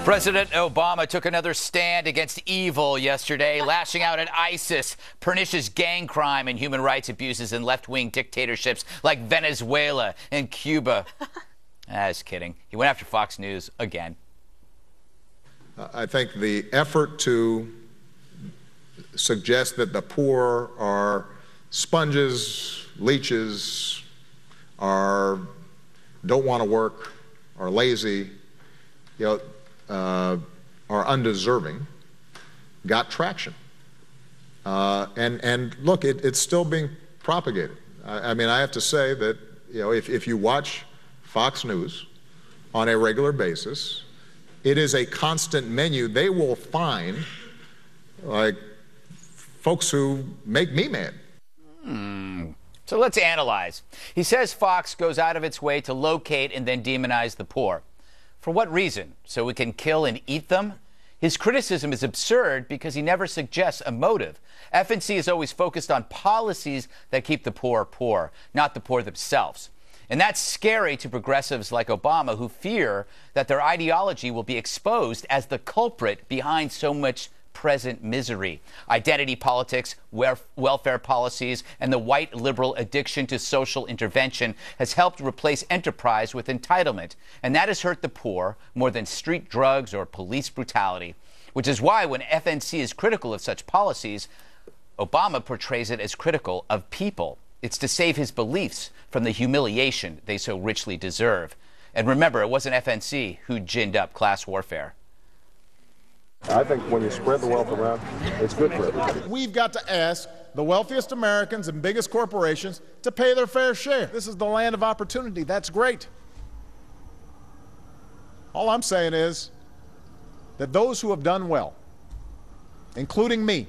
President Obama took another stand against evil yesterday, lashing out at ISIS, pernicious gang crime and human rights abuses in left-wing dictatorships like Venezuela and Cuba. I was kidding. He went after Fox News again. I think the effort to suggest that the poor are sponges, leeches, don't want to work, are lazy, are undeserving, got traction. And look, it's still being propagated. I mean, I have to say that, if you watch Fox News on a regular basis, it is a constant menu. They will find, like, folks who make me mad. So let's analyze. He says Fox goes out of its way to locate and then demonize the poor. For what reason? So we can kill and eat them? His criticism is absurd because he never suggests a motive. FNC is always focused on policies that keep the poor, not the poor themselves. And that's scary to progressives like Obama, who fear that their ideology will be exposed as the culprit behind so much present misery. Identity politics, welfare policies, and the white liberal addiction to social intervention has helped replace enterprise with entitlement. And that has hurt the poor more than street drugs or police brutality. Which is why when FNC is critical of such policies, Obama portrays it as critical of people. It's to save his beliefs from the humiliation they so richly deserve. And remember, it wasn't FNC who ginned up class warfare. I think when you spread the wealth around, it's good for everybody. We've got to ask the wealthiest Americans and biggest corporations to pay their fair share. This is the land of opportunity. That's great. All I'm saying is that those who have done well, including me,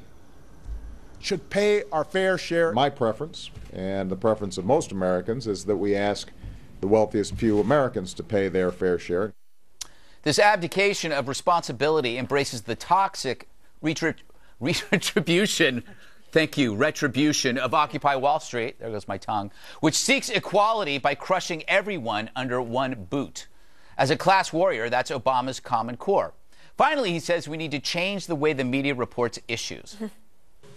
should pay our fair share. My preference, and the preference of most Americans, is that we ask the wealthiest few Americans to pay their fair share. This abdication of responsibility embraces the toxic retribution of Occupy Wall Street, there goes my tongue, which seeks equality by crushing everyone under one boot. As a class warrior, that's Obama's common core. Finally, he says we need to change the way the media reports issues.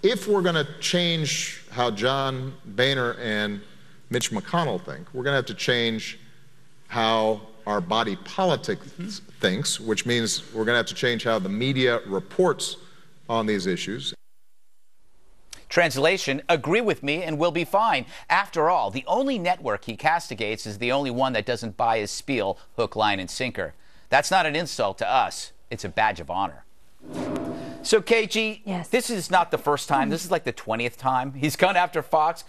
If we're going to change how John Boehner and Mitch McConnell think, we're going to have to change how our body politic thinks, which means we're going to have to change how the media reports on these issues. Translation, agree with me and we'll be fine. After all, the only network he castigates is the only one that doesn't buy his spiel hook, line, and sinker. That's not an insult to us. It's a badge of honor. So, KG, yes. This is not the first time. This is like the 20th time he's gone after Fox.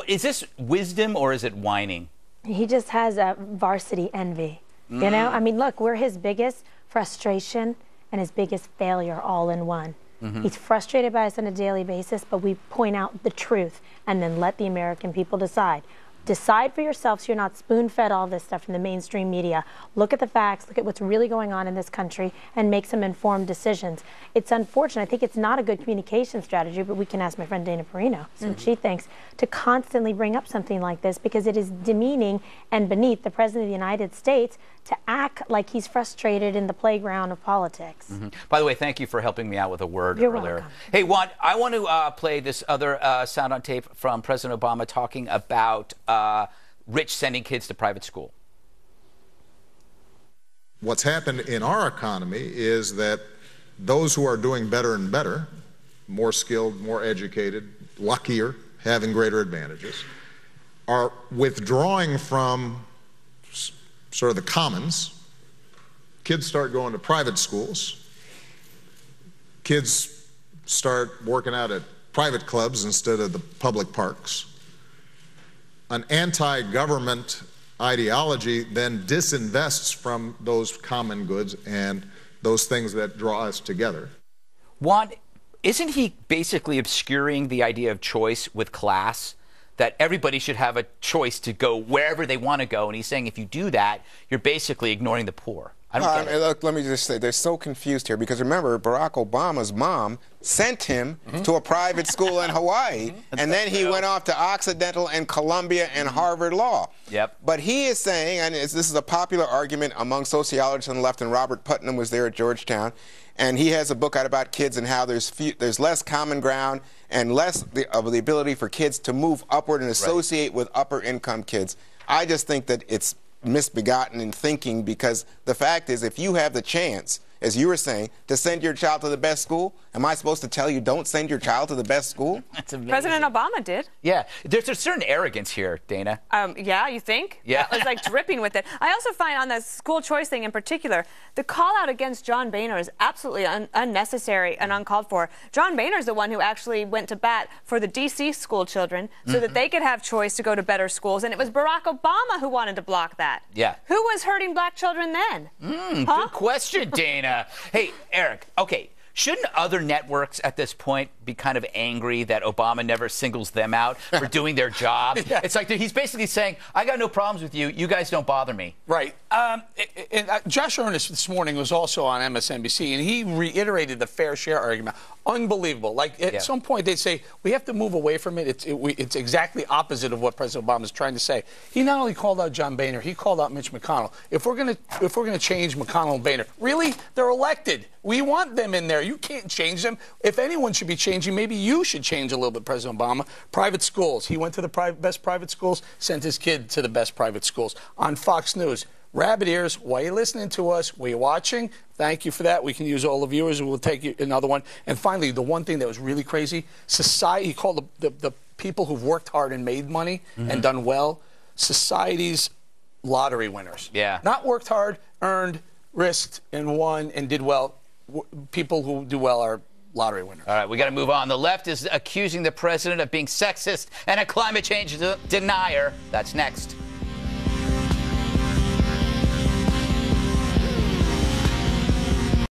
Is this wisdom or is it whining? He just has a varsity envy. You know, I mean, look, we're his biggest frustration and his biggest failure all in one. He's frustrated by us on a daily basis, but we point out the truth and then let the American people decide. Decide for yourself so you're not spoon-fed all this stuff from the mainstream media. Look at the facts, look at what's really going on in this country, and make some informed decisions. It's unfortunate. I think it's not a good communication strategy, but we can ask my friend Dana Perino, see what she thinks, to constantly bring up something like this because it is demeaning and beneath the President of the United States to act like he's frustrated in the playground of politics. By the way, thank you for helping me out with a word You're earlier. welcome. Hey, Juan, I want to play this other sound on tape from President Obama talking about rich sending kids to private school. What's happened in our economy is that those who are doing better and better, more skilled, more educated, luckier, having greater advantages, are withdrawing from sort of the commons. Kids start going to private schools. Kids start working out at private clubs instead of the public parks. An anti-government ideology then disinvests from those common goods and those things that draw us together. Juan, isn't he basically obscuring the idea of choice with class? That everybody should have a choice to go wherever they want to go. And he's saying if you do that, you're basically ignoring the poor. I don't get it. Look, let me just say, they're so confused here because remember, Barack Obama's mom sent him to a private school in Hawaii, and then he went off to Occidental and Columbia and Harvard Law. Yep. But he is saying, and this is a popular argument among sociologists on the left, and Robert Putnam was there at Georgetown, and he has a book out about kids and how there's less common ground and less of the ability for kids to move upward and associate with upper income kids. I just think that it's misbegotten in thinking, because the fact is, if you have the chance, as you were saying, to send your child to the best school, am I supposed to tell you don't send your child to the best school? That's amazing. President Obama did. Yeah, there's a certain arrogance here, Dana. Yeah, you think? Yeah. It was like dripping with it. I also find on the school choice thing in particular, the call out against John Boehner is absolutely unnecessary and uncalled for. John Boehner is the one who actually went to bat for the D.C. school children so that they could have choice to go to better schools, and it was Barack Obama who wanted to block that. Yeah. Who was hurting black children then? Good question, Dana. Hey, Eric, okay, shouldn't other networks at this point be kind of angry that Obama never singles them out for doing their job? Yeah. It's like he's basically saying, I got no problems with you. You guys don't bother me. Right. Josh Earnest this morning was also on MSNBC, and he reiterated the fair share argument. Unbelievable. Like, at some point, they'd say, we have to move away from it. It's exactly opposite of what President Obama is trying to say. He not only called out John Boehner, he called out Mitch McConnell. If we're gonna change McConnell and Boehner, really? They're elected. We want them in there. You can't change them. If anyone should be changing, maybe you should change a little bit, President Obama. Private schools. He went to the best private schools, sent his kid to the best private schools. On Fox News, rabbit ears, why are you listening to us? Were you watching? Thank you for that. We can use all the viewers, and we'll take you another one. And finally, the one thing that was really crazy, society, he called the people who've worked hard and made money and done well, society's lottery winners. Yeah. Not worked hard, earned, risked, and won, and did well. People who do well are lottery winners. All right, we got to move on. The left is accusing the president of being sexist and a climate change denier. That's next.